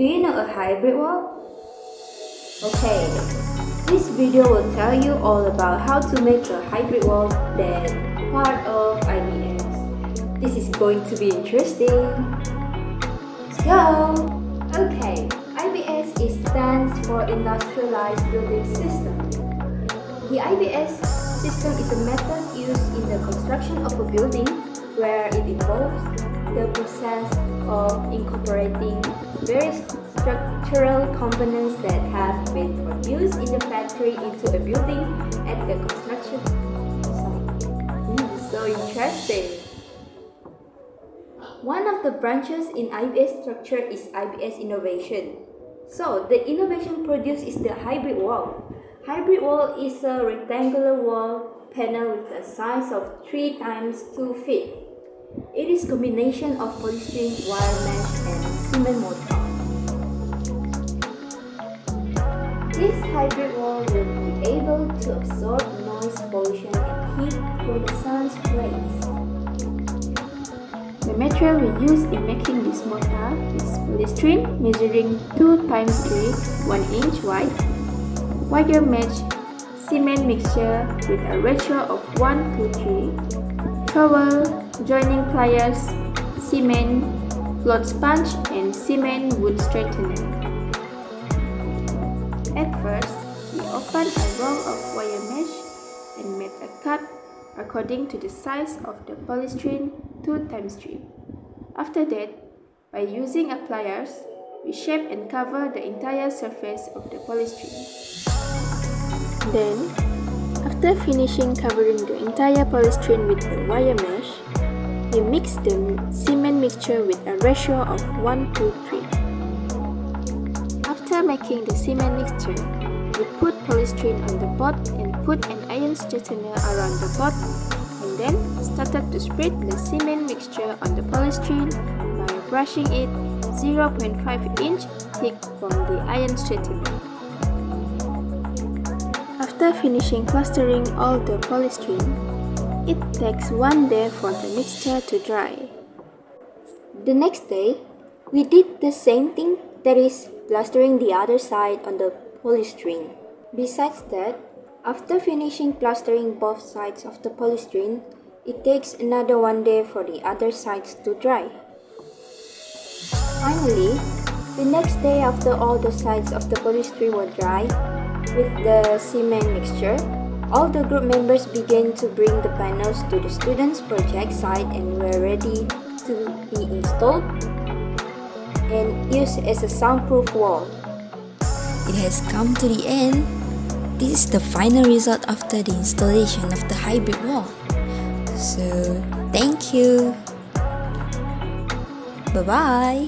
Do you know a hybrid wall? Okay, this video will tell you all about how to make a hybrid wall that's part of IBS. This is going to be interesting. Let's go! Okay, IBS stands for Industrialized Building System. The IBS system is a method used in the construction of a building where it involves the process of incorporating various structural components that have been produced in the factory into a building at the construction site. So interesting! One of the branches in IBS structure is IBS innovation. So the innovation produced is the hybrid wall. Hybrid wall is a rectangular wall panel with a size of 3 times 2 feet. It is a combination of polystyrene, wire mesh, and cement mortar. This hybrid wall will be able to absorb noise, pollution, and heat from the sun's rays. The material we use in making this mortar is polystyrene measuring 2 times 3, 1 inch wide, wire mesh, cement mixture with a ratio of 1 to 3, trowel, joining pliers, cement, float sponge, and cement wood straightener. At first, we open a roll of wire mesh and make a cut according to the size of the polystyrene 2 times 3. After that, by using a pliers, we shape and cover the entire surface of the polystyrene. Then, after finishing covering the entire polystyrene with the wire mesh, we mix the cement mixture with a ratio of 1 to 3. After making the cement mixture, we put polystyrene on the pot and put an iron straightener around the pot, and then started to spread the cement mixture on the polystyrene by brushing it 0.5 inch thick from the iron straightener. After finishing plastering all the polystyrene, it takes 1 day for the mixture to dry. The next day, we did the same thing, that is, plastering the other side on the polystyrene. Besides that, after finishing plastering both sides of the polystyrene, it takes another 1 day for the other sides to dry. Finally, the next day after all the sides of the polystyrene were dry, with the cement mixture, all the group members began to bring the panels to the students' project site and were ready to be installed and used as a soundproof wall. It has come to the end. This is the final result after the installation of the hybrid wall. So, thank you. Bye-bye.